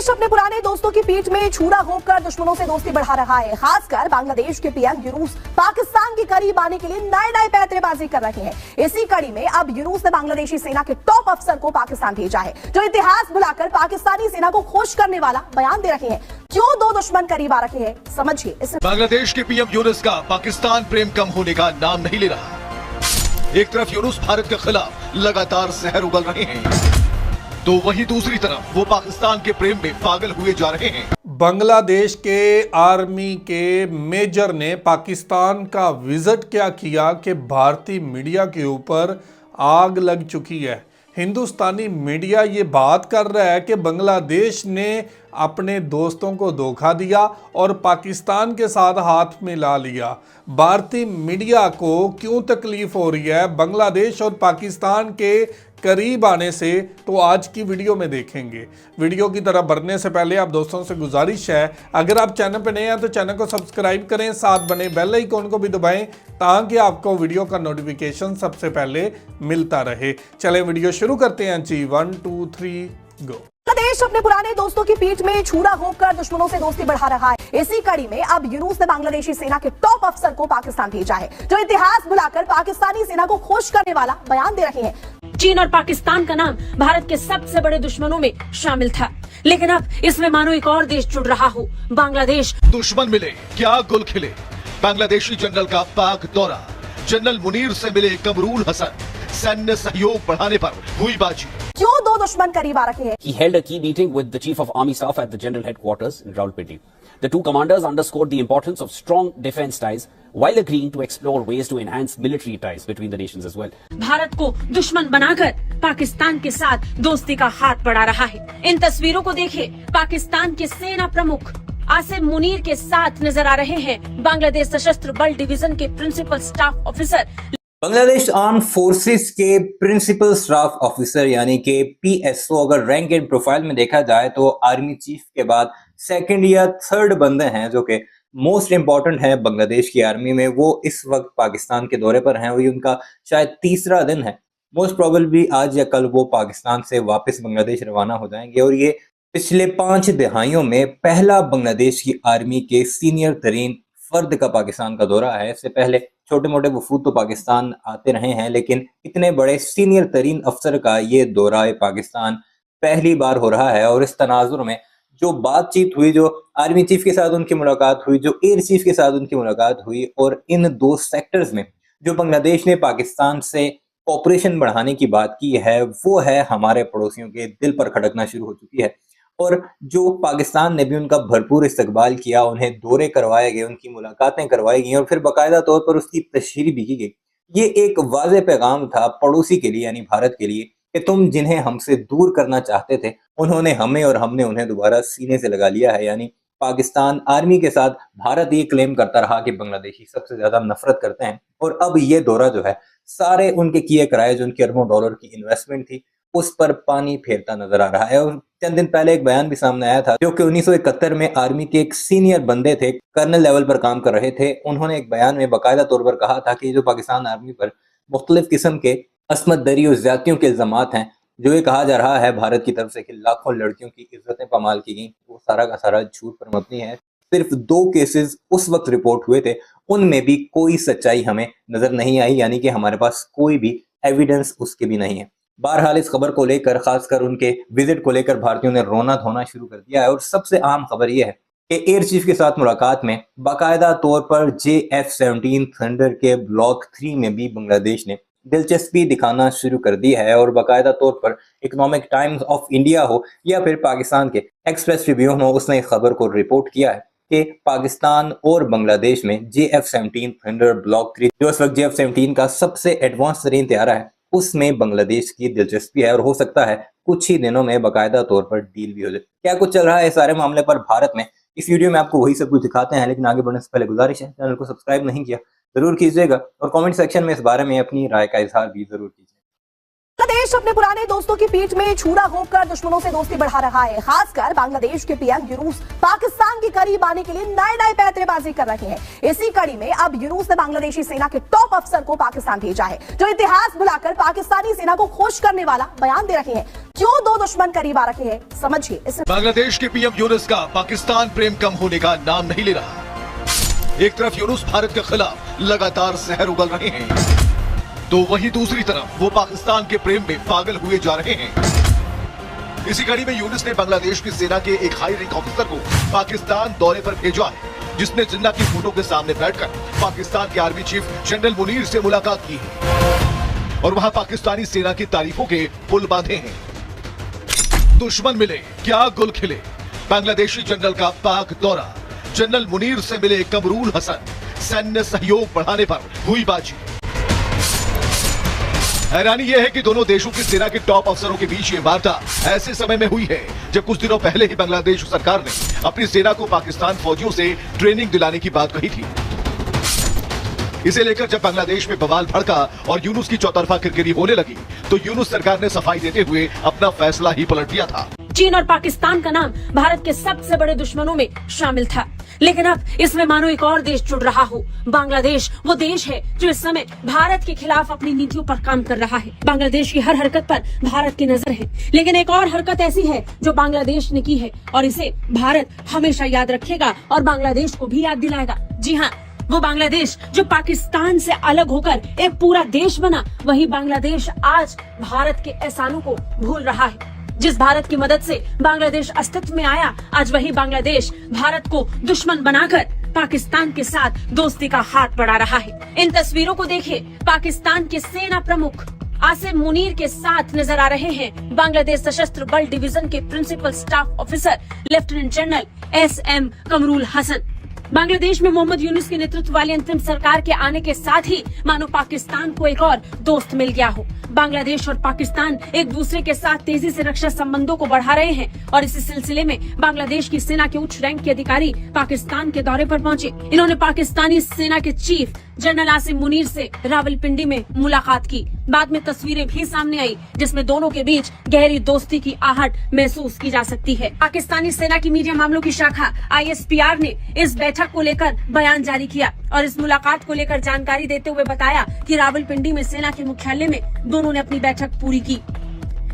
देश अपने पुराने दोस्तों की पीठ में छुरा घोंपकर दुश्मनों से दोस्ती बढ़ा रहा है। खासकर बांग्लादेश के पीएम यूनुस पाकिस्तान के करीब आने के लिए नए पैंतरेबाजी कर रहे हैं। इसी कड़ी में अब यूनुस ने बांग्लादेशी सेना के टॉप अफसर को पाकिस्तान भेजा है, जो इतिहास बुलाकर पाकिस्तानी सेना को खुश करने वाला बयान दे रहे हैं। क्यों दो दुश्मन करीब आ रहे हैं, समझिए इस। बांग्लादेश के पीएम यूनुस का पाकिस्तान प्रेम कम होने का नाम नहीं ले रहा। एक तरफ यूनुस भारत के खिलाफ लगातार जहर उगल रहे हैं, तो वहीं दूसरी तरफ वो पाकिस्तान के प्रेम में पागल हुए जा रहे हैं। बांग्लादेश के आर्मी के मेजर ने पाकिस्तान का विजिट क्या किया कि भारतीय मीडिया के ऊपर आग लग चुकी है। हिंदुस्तानी मीडिया ये बात कर रहा है कि बांग्लादेश ने अपने दोस्तों को धोखा दिया और पाकिस्तान के साथ हाथ मिला लिया। भारतीय मीडिया को क्यों तकलीफ हो रही है बांग्लादेश और पाकिस्तान के करीब आने से, तो आज की वीडियो में देखेंगे। वीडियो की तरफ बढ़ने से पहले आप दोस्तों से गुजारिश है, अगर आप चैनल पर नए हैं तो चैनल को सब्सक्राइब करें, साथ बने बेल आइकन को भी दबाएं ताकि आपको वीडियो का नोटिफिकेशन सबसे पहले मिलता रहे। चलें वीडियो शुरू करते हैं जी। 1 2 3 गो। देश अपने पुराने दोस्तों की पीठ में छुरा घोंपकर दुश्मनों से दोस्ती बढ़ा रहा है। इसी कड़ी में अब यूनुस ने बांग्लादेशी सेना के टॉप अफसर को पाकिस्तान भेजा है, जो इतिहास बुलाकर पाकिस्तानी सेना को खुश करने वाला बयान दे रहे हैं। चीन और पाकिस्तान का नाम भारत के सबसे बड़े दुश्मनों में शामिल था, लेकिन अब इसमें मानो एक और देश जुड़ रहा हो, बांग्लादेश। दुश्मन मिले क्या गुल खिले। बांग्लादेशी जनरल का पाक दौरा, जनरल मुनीर से मिले कमरूल हसन, सैन्य सहयोग बढ़ाने पर हुई बाजी। क्यों दो दुश्मन करीब आ रहे हैं? He held a key meeting with the Chief of Army Staff at the General Headquarters in Rawalpindi. The two commanders underscored the importance of strong defense ties while agreeing to explore ways to enhance military ties between the nations as well. Bharat को दुश्मन बनाकर पाकिस्तान के साथ दोस्ती का हाथ बढ़ा रहा है। इन तस्वीरों को देखिए, पाकिस्तान के सेना प्रमुख आसिम मुनीर के साथ नजर आ रहे हैं बांग्लादेश सशस्त्र बल डिवीजन के principal staff officer. Bangladesh arm forces के प्रिंसिपल स्टाफ ऑफिसर यानी कि पीएसओ अगर रैंक एंड प्रोफाइल में देखा जाए तो आर्मी चीफ के बाद सेकंड या थर्ड बंदे हैं जो कि मोस्ट इंपॉर्टेंट है बांग्लादेश की आर्मी में। वो इस वक्त पाकिस्तान के दौरे पर हैं और ये उनका शायद तीसरा दिन है। मोस्ट प्रोबेबली आज या कल वो पाकिस्तान से वापस बांग्लादेश रवाना हो जाएंगे और ये पिछले 5 दहाइयों में पहला बांग्लादेश की आर्मी के सीनियर तरीन फर्द का पाकिस्तान का दौरा है। इससे पहले छोटे मोटे वफूद तो पाकिस्तान आते रहे हैं, लेकिन इतने बड़े सीनियर तरीन अफसर का ये दौरा पाकिस्तान पहली बार हो रहा है। और इस तनाजुर में जो बातचीत हुई, जो आर्मी चीफ के साथ उनकी मुलाकात हुई, जो एयर चीफ के साथ उनकी मुलाकात हुई, और इन दो सेक्टर्स में जो बांग्लादेश ने पाकिस्तान से कोऑपरेशन बढ़ाने की बात की है, वो है हमारे पड़ोसियों के दिल पर खटकना शुरू हो चुकी है। और जो पाकिस्तान ने भी उनका भरपूर इस्तकबाल किया, उन्हें दौरे करवाए गए, उनकी मुलाकातें करवाई गई और फिर बाकायदा तौर पर उसकी तशहीर भी की गई। ये एक वाज़ेह पैगाम था पड़ोसी के लिए यानी भारत के लिए कि तुम जिन्हें हमसे दूर करना चाहते थे उन्होंने हमें और हमने उन्हें दोबारा सीने से लगा लिया है। यानी पाकिस्तान आर्मी के साथ भारत ये क्लेम करता रहा कि बांग्लादेशी सबसे ज्यादा नफरत करते हैं, और अब ये दौरा जो है सारे उनके किए कराए जो उनकी अरबों डॉलर की इन्वेस्टमेंट थी उस पर पानी फेरता नजर आ रहा है। और चंद दिन पहले एक बयान भी सामने आया था जो कि 1971 में आर्मी के एक सीनियर बंदे थे, कर्नल लेवल पर काम कर रहे थे। उन्होंने एक बयान में बाकायदा तौर पर कहा था कि जो पाकिस्तान आर्मी पर मुख्तलिफ किस्म के असमत दरी और ज्यादतियों के इल्जामात हैं, जो ये कहा जा रहा है भारत की तरफ से कि लाखों लड़कियों की इज्जतें पामाल की गई, वो सारा का सारा झूठ पर मबनी है। सिर्फ 2 केसेस उस वक्त रिपोर्ट हुए थे, उनमें भी कोई सच्चाई हमें नजर नहीं आई, यानी कि हमारे पास कोई भी एविडेंस उसके भी नहीं है। बहरहाल इस खबर को लेकर, खासकर उनके विजिट को लेकर भारतीयों ने रोना धोना शुरू कर दिया है। और सबसे आम खबर यह है कि एयर चीफ के साथ मुलाकात में बाकायदा तौर पर JF-17 थंडर के ब्लॉक 3 में भी बांग्लादेश ने दिलचस्पी दिखाना शुरू कर दी है। और बाकायदा तौर पर इकोनॉमिक टाइम्स ऑफ इंडिया हो या फिर पाकिस्तान के एक्सप्रेस ट्रिब्यून हो, उसने इस खबर को रिपोर्ट किया है कि पाकिस्तान और बांग्लादेश में JF-17 थंडर ब्लॉक 3 जो इस वक्त JF-17 का सबसे एडवांस तरीन तैयारा है, उसमें बांग्लादेश की दिलचस्पी है और हो सकता है कुछ ही दिनों में बाकायदा तौर पर डील भी हो जाए। क्या कुछ चल रहा है इस सारे मामले पर भारत में, इस वीडियो में आपको वही सब कुछ दिखाते हैं। लेकिन आगे बढ़ने से पहले गुजारिश है, चैनल को सब्सक्राइब नहीं किया जरूर कीजिएगा और कमेंट सेक्शन में इस बारे में अपनी राय का इजहार भी जरूर कीजिए। देश अपने पुराने दोस्तों की पीठ में छुरा घोंपकर दुश्मनों से दोस्ती बढ़ा रहा है। खासकर बांग्लादेश के पीएम यूनुस पाकिस्तान के करीब आने के लिए नए पैंतरेबाजी कर रहे हैं। इसी कड़ी में अब यूनुस ने बांग्लादेशी सेना के टॉप अफसर को पाकिस्तान भेजा है, जो इतिहास बुलाकर पाकिस्तानी सेना को खुश करने वाला बयान दे रहे हैं। क्यों दो दुश्मन करीब आ रखे हैं, समझिए इस बांग्लादेश के पीएम यूनुस का पाकिस्तान प्रेम कम होने का नाम नहीं ले रहा। एक तरफ यूनुस भारत के खिलाफ लगातार जहर उगल रहे हैं, तो वहीं दूसरी तरफ वो पाकिस्तान के प्रेम में पागल हुए जा रहे हैं। इसी कड़ी में यूनुस ने बांग्लादेश की सेना के एक हाई रैंक ऑफिसर को पाकिस्तान दौरे पर भेजा है, जिसने जिन्ना की फोटो के सामने बैठकर पाकिस्तान के आर्मी चीफ जनरल मुनीर से मुलाकात की है और वहां पाकिस्तानी सेना की तारीफों के पुल बांधे हैं। दुश्मन मिले क्या गुल खिले, बांग्लादेशी जनरल का पाक दौरा, जनरल मुनीर से मिले कमरूल हसन, सैन्य सहयोग बढ़ाने पर हुई बाजी। हैरानी यह है कि दोनों देशों की सेना के टॉप अफसरों के बीच ये वार्ता ऐसे समय में हुई है जब कुछ दिनों पहले ही बांग्लादेश सरकार ने अपनी सेना को पाकिस्तान फौजियों से ट्रेनिंग दिलाने की बात कही थी। इसे लेकर जब बांग्लादेश में बवाल भड़का और यूनुस की चौतरफा किरकिरी होने लगी, तो यूनुस सरकार ने सफाई देते हुए अपना फैसला ही पलट दिया था। चीन और पाकिस्तान का नाम भारत के सबसे बड़े दुश्मनों में शामिल था, लेकिन अब इसमें मानो एक और देश जुड़ रहा हो। बांग्लादेश वो देश है जो इस समय भारत के खिलाफ अपनी नीतियों पर काम कर रहा है। बांग्लादेश की हर हरकत पर भारत की नजर है, लेकिन एक और हरकत ऐसी है जो बांग्लादेश ने की है और इसे भारत हमेशा याद रखेगा और बांग्लादेश को भी याद दिलाएगा। जी हाँ, वो बांग्लादेश जो पाकिस्तान से अलग होकर एक पूरा देश बना, वही बांग्लादेश आज भारत के एहसानों को भूल रहा है। जिस भारत की मदद से बांग्लादेश अस्तित्व में आया, आज वही बांग्लादेश भारत को दुश्मन बनाकर पाकिस्तान के साथ दोस्ती का हाथ बढ़ा रहा है। इन तस्वीरों को देखिए, पाकिस्तान के सेना प्रमुख आसिम मुनीर के साथ नजर आ रहे हैं बांग्लादेश सशस्त्र बल डिवीजन के principal staff officer lieutenant general SM Kamrul Hasan. Bangladesh में मोहम्मद यूनुस के नेतृत्व वाली अंतरिम सरकार के आने के साथ ही मानो पाकिस्तान को एक और दोस्त मिल गया हो। बांग्लादेश और पाकिस्तान एक दूसरे के साथ तेजी से रक्षा संबंधों को बढ़ा रहे हैं और इसी सिलसिले में बांग्लादेश की सेना के उच्च रैंक के अधिकारी पाकिस्तान के दौरे पर पहुंचे। इन्होंने पाकिस्तानी सेना के चीफ जनरल आसिम मुनीर से रावलपिंडी में मुलाकात की। बाद में तस्वीरें भी सामने आई जिसमें दोनों के बीच गहरी दोस्ती की आहट महसूस की जा सकती है। पाकिस्तानी सेना की मीडिया मामलों की शाखा ISPR ने इस बैठक को लेकर बयान जारी किया और इस मुलाकात को लेकर जानकारी देते हुए बताया कि रावलपिंडी में सेना के मुख्यालय में दोनों ने अपनी बैठक पूरी की।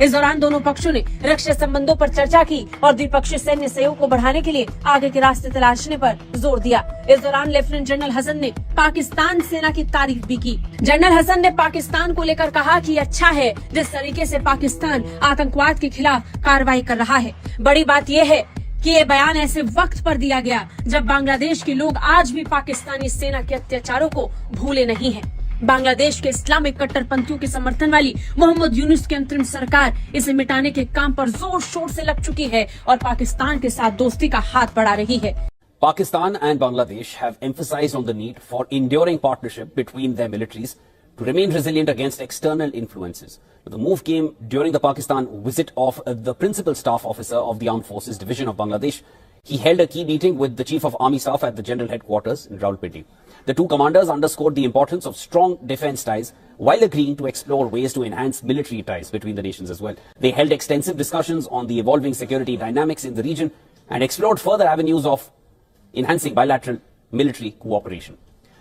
इस दौरान दोनों पक्षों ने रक्षा संबंधों पर चर्चा की और द्विपक्षीय सैन्य सहयोग को बढ़ाने के लिए आगे के रास्ते तलाशने पर जोर दिया। इस दौरान लेफ्टिनेंट जनरल हसन ने पाकिस्तान सेना की तारीफ भी की। जनरल हसन ने पाकिस्तान को लेकर कहा कि अच्छा है जिस तरीके से पाकिस्तान आतंकवाद के खिलाफ कार्रवाई कर रहा है। बड़ी बात यह है कि ये बयान ऐसे वक्त पर दिया गया जब बांग्लादेश के लोग आज भी पाकिस्तानी सेना के अत्याचारों को भूले नहीं हैं। बांग्लादेश के इस्लामिक कट्टरपंथियों के समर्थन वाली मोहम्मद यूनुस की अंतरिम सरकार इसे मिटाने के काम पर जोर शोर से लग चुकी है और पाकिस्तान के साथ दोस्ती का हाथ बढ़ा रही है। Pakistan and Bangladesh have emphasized on the need for enduring partnership between their militaries to remain resilient against external influences. The move came during the Pakistan visit of the Principal Staff Officer of the Armed Forces Division of Bangladesh. He held a key meeting with the Chief of Army Staff at the General Headquarters in Rawalpindi. The two commanders underscored the importance of strong defense ties while agreeing to explore ways to enhance military ties between the nations as well. They held extensive discussions on the evolving security dynamics in the region and explored further avenues of enhancing bilateral military cooperation.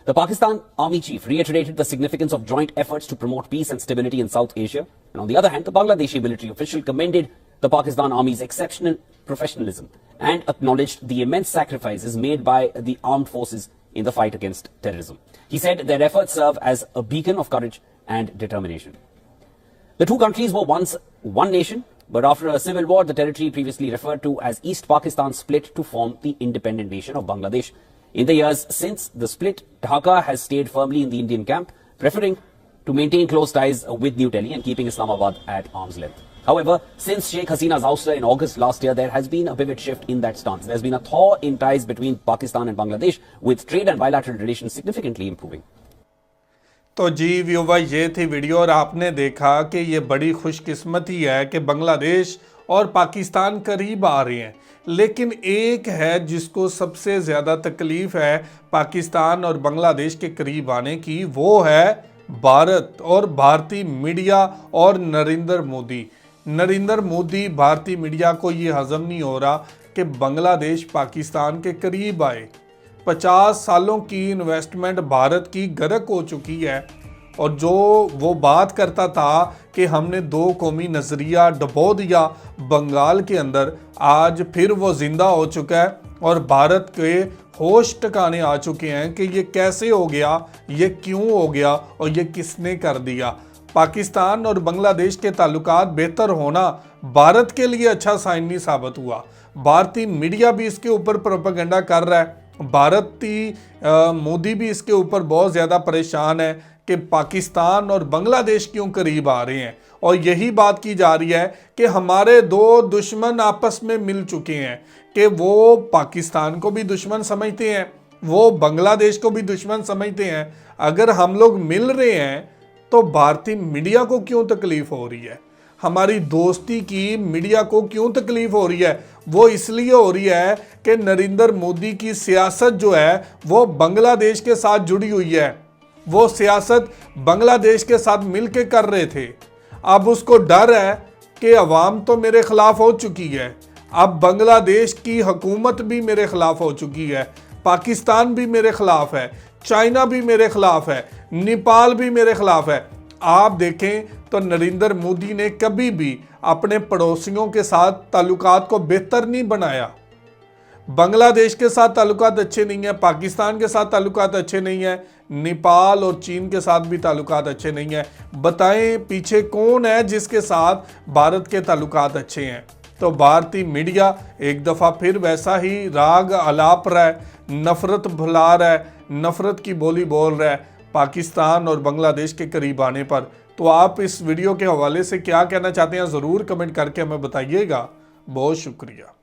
The Pakistan Army Chief reiterated the significance of joint efforts to promote peace and stability in South Asia. And on the other hand, the Bangladeshi military official commended the Pakistan Army's exceptional professionalism and acknowledged the immense sacrifices made by the armed forces in the fight against terrorism. He said their efforts serve as a beacon of courage and determination. The two countries were once one nation, but after a civil war, the territory previously referred to as East Pakistan split to form the independent nation of Bangladesh. In the years since the split, Dhaka has stayed firmly in the Indian camp, preferring to maintain close ties with New Delhi and keeping Islamabad at arm's length. However, since Sheikh Hasina's ouster in August last year, there has been a pivot shift in that stance. There's been a thaw in ties between Pakistan and Bangladesh, with trade and bilateral relations significantly improving. तो जी viewer, ये थी video और आपने देखा कि ये बड़ी खुशकिस्मती है कि बांग्लादेश और पाकिस्तान करीब आ रहे हैं, लेकिन एक है जिसको सबसे ज़्यादा तकलीफ़ है पाकिस्तान और बांग्लादेश के करीब आने की, वो है भारत और भारतीय मीडिया और नरेंद्र मोदी। नरेंद्र मोदी भारतीय मीडिया को ये हजम नहीं हो रहा कि बांग्लादेश पाकिस्तान के करीब आए। 50 सालों की इन्वेस्टमेंट भारत की गर्क हो चुकी है और जो वो बात करता था कि हमने दो कौमी नज़रिया डबो दिया बंगाल के अंदर, आज फिर वो जिंदा हो चुका है और भारत के होश ठिकाने आ चुके हैं कि ये कैसे हो गया, ये क्यों हो गया और ये किसने कर दिया। पाकिस्तान और बांग्लादेश के ताल्लुकात बेहतर होना भारत के लिए अच्छा साइन नहीं साबित हुआ। भारतीय मीडिया भी इसके ऊपर प्रोपेगेंडा कर रहा है, भारतीय मोदी भी इसके ऊपर बहुत ज़्यादा परेशान है कि पाकिस्तान और बांग्लादेश क्यों करीब आ रहे हैं। और यही बात की जा रही है कि हमारे दो दुश्मन आपस में मिल चुके हैं कि वो पाकिस्तान को भी दुश्मन समझते हैं, वो बांग्लादेश को भी दुश्मन समझते हैं। अगर हम लोग मिल रहे हैं तो भारतीय मीडिया को क्यों तकलीफ हो रही है, हमारी दोस्ती की मीडिया को क्यों तकलीफ हो रही है? वो इसलिए हो रही है कि नरेंद्र मोदी की सियासत जो है वो बांग्लादेश के साथ जुड़ी हुई है। वो सियासत बांग्लादेश के साथ मिलके कर रहे थे। अब उसको डर है कि अवाम तो मेरे खिलाफ हो चुकी है, अब बांग्लादेश की हुकूमत भी मेरे खिलाफ हो चुकी है, पाकिस्तान भी मेरे खिलाफ है, चाइना भी मेरे खिलाफ है, नेपाल भी मेरे खिलाफ है। आप देखें तो नरेंद्र मोदी ने कभी भी अपने पड़ोसियों के साथ ताल्लुकात को बेहतर नहीं बनाया। बांग्लादेश के साथ ताल्लुकात अच्छे नहीं है, पाकिस्तान के साथ ताल्लुकात अच्छे नहीं है, नेपाल और चीन के साथ भी ताल्लुकात अच्छे नहीं है। बताएं पीछे कौन है जिसके साथ भारत के ताल्लुकात अच्छे हैं? तो भारतीय मीडिया एक दफ़ा फिर वैसा ही राग अलाप रहा है, नफरत भुला रहा है, नफरत की बोली बोल रहा है पाकिस्तान और बांग्लादेश के करीब आने पर। तो आप इस वीडियो के हवाले से क्या कहना चाहते हैं ज़रूर कमेंट करके हमें बताइएगा। बहुत शुक्रिया।